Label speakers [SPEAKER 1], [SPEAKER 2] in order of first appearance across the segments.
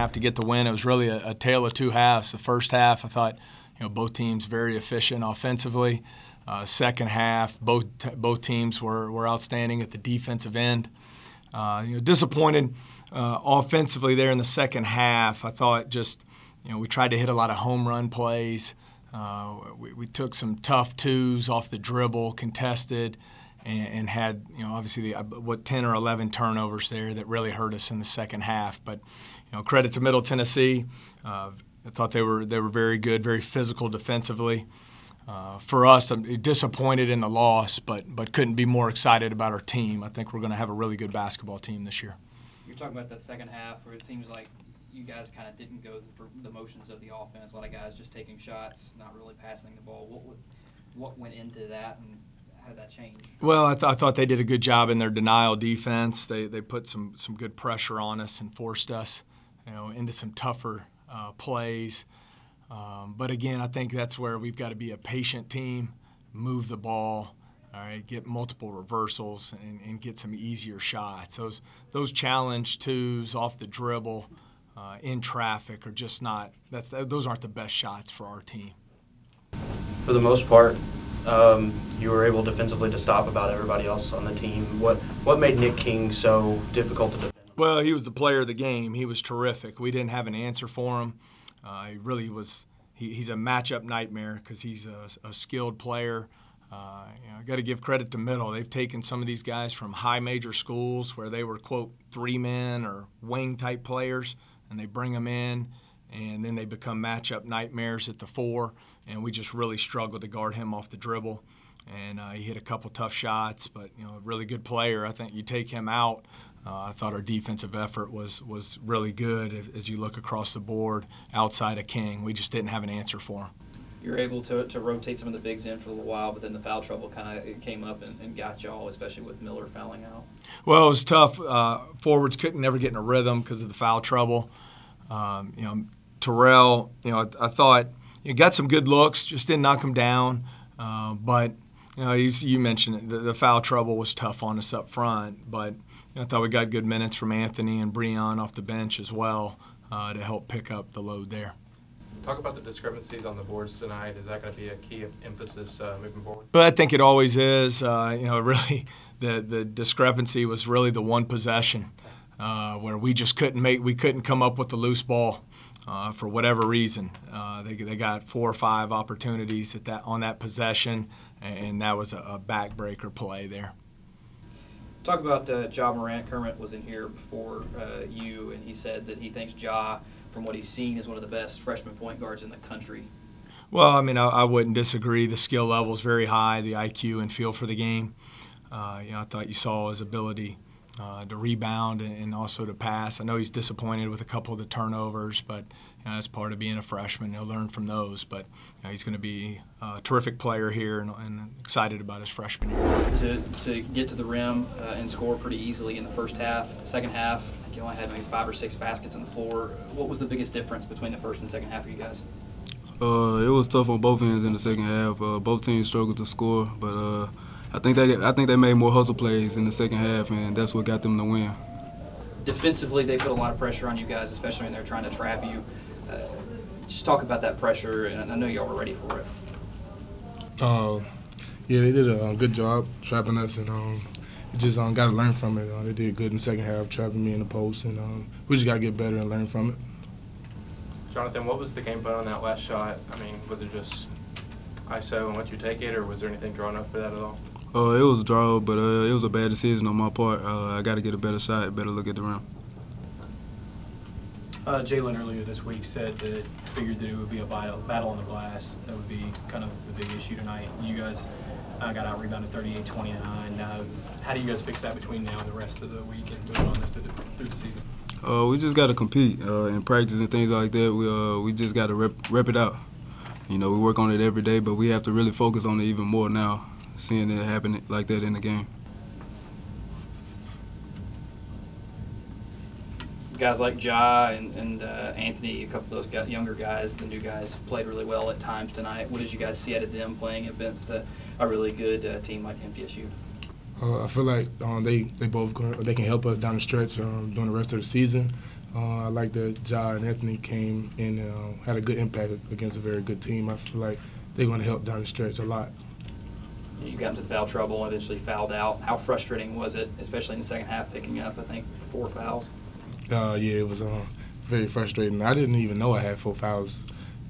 [SPEAKER 1] half to get the win. It was really a tale of two halves. The first half, I thought, both teams very efficient offensively. Second half, both teams were outstanding at the defensive end. Disappointed offensively there in the second half. I thought just, we tried to hit a lot of home run plays. We took some tough twos off the dribble, contested, and had, obviously 10 or 11 turnovers there that really hurt us in the second half. But, credit to Middle Tennessee. I thought they were very good, very physical defensively. For us, I'm disappointed in the loss, but couldn't be more excited about our team. I think we're going to have a really good basketball team this year.
[SPEAKER 2] You're talking about that second half where it seems like you guys kind of didn't go through the motions of the offense. A lot of guys just taking shots, not really passing the ball. What went into that, and how did that change?
[SPEAKER 1] Well, I thought they did a good job in their denial defense. They put some good pressure on us and forced us, into some tougher plays. But again, I think that's where we've got to be a patient team, move the ball, all right, get multiple reversals and get some easier shots. Those challenge twos off the dribble in traffic are just not. Those aren't the best shots for our team.
[SPEAKER 3] For the most part, you were able defensively to stop about everybody else on the team. What made Nick King so difficult to defend?
[SPEAKER 1] Well, he was the player of the game. He was terrific. We didn't have an answer for him. He really was. He's a matchup nightmare because he's a skilled player. I got to give credit to Middle. They've taken some of these guys from high major schools where they were, quote, 3-man or wing-type players, and they bring them in, and then they become matchup nightmares at the 4, and we just really struggled to guard him off the dribble. And he hit a couple tough shots, but, a really good player. I think you take him out, I thought our defensive effort was really good as you look across the board outside of King. We just didn't have an answer for him.
[SPEAKER 2] You're able to rotate some of the bigs in for a little while, but then the foul trouble kind of came up and got y'all, especially with Miller fouling out.
[SPEAKER 1] Well, it was tough. Forwards couldn't never get in a rhythm because of the foul trouble. Terrell, I thought he got some good looks, just didn't knock him down. But you mentioned it, the foul trouble was tough on us up front, but I thought we got good minutes from Anthony and Breon off the bench as well to help pick up the load there.
[SPEAKER 4] Talk about the discrepancies on the boards tonight. Is that going to be a key emphasis moving forward?
[SPEAKER 1] But I think it always is. Really, the discrepancy was really the one possession where we just couldn't come up with the loose ball for whatever reason. They got 4 or 5 opportunities on that possession, and that was a backbreaker play there.
[SPEAKER 2] Talk about Ja Morant. Kermit was in here before you, and he said that he thinks Ja, from what he's seen, is one of the best freshman point guards in the country.
[SPEAKER 1] Well, I wouldn't disagree. The skill level is very high, the IQ and feel for the game. I thought you saw his ability to rebound and also to pass. I know he's disappointed with a couple of the turnovers, but that's part of being a freshman. He'll learn from those. But he's going to be a terrific player here and excited about his freshman year.
[SPEAKER 2] To get to the rim and score pretty easily in the first half. The second half, you only had maybe 5 or 6 baskets on the floor. What was the biggest difference between the first and second half for you guys?
[SPEAKER 5] It was tough on both ends in the second half. Both teams struggled to score, but I think they made more hustle plays in the second half, and that's what got them the win.
[SPEAKER 2] Defensively, they put a lot of pressure on you guys, especially when they're trying to trap you. Just talk about that pressure, and I know y'all were ready for it.
[SPEAKER 6] Yeah, they did a good job trapping us, and we just got to learn from it. They did good in the second half, trapping me in the post, and we just got to get better and learn from it.
[SPEAKER 4] Jonathan, what was the game plan on that last shot? Was it just ISO and let you take it, or was there anything drawn up for that at all?
[SPEAKER 5] It was a draw, but it was a bad decision on my part. I got to get a better shot, better look at the rim.
[SPEAKER 7] Jalen earlier this week said that figured that it would be a battle on the glass. That would be kind of the big issue tonight. You guys got out-rebounded 38-29. How do you guys fix that between now and the rest of the week and moving on through the season?
[SPEAKER 5] We just got to compete in practice and things like that. We just got to rep it out. We work on it every day, but we have to really focus on it even more now, seeing it happen like that in the game.
[SPEAKER 2] Guys like Ja and Anthony, a couple of those younger guys, the new guys, played really well at times tonight. What did you guys see out of them playing against a really good team like MTSU?
[SPEAKER 6] I feel like they can help us down the stretch during the rest of the season. I like that Ja and Anthony came in and had a good impact against a very good team. I feel like they're going to help down the stretch a lot.
[SPEAKER 2] You got into foul trouble and eventually fouled out. How frustrating was it, especially in the second half, picking up, I think, 4 fouls?
[SPEAKER 6] Yeah, it was very frustrating. I didn't even know I had 4 fouls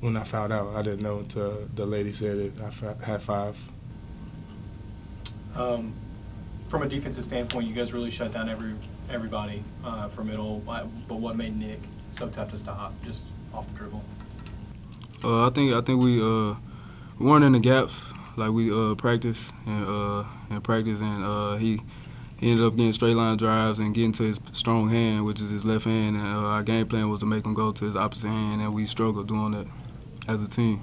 [SPEAKER 6] when I fouled out. I didn't know until the lady said it. I had 5.
[SPEAKER 7] From a defensive standpoint, you guys really shut down everybody for middle. But what made Nick so tough to stop, just off the dribble?
[SPEAKER 5] I think we weren't in the gaps like we practiced and he ended up getting straight line drives and getting to his strong hand, which is his left hand. And our game plan was to make him go to his opposite hand, and we struggled doing that as a team.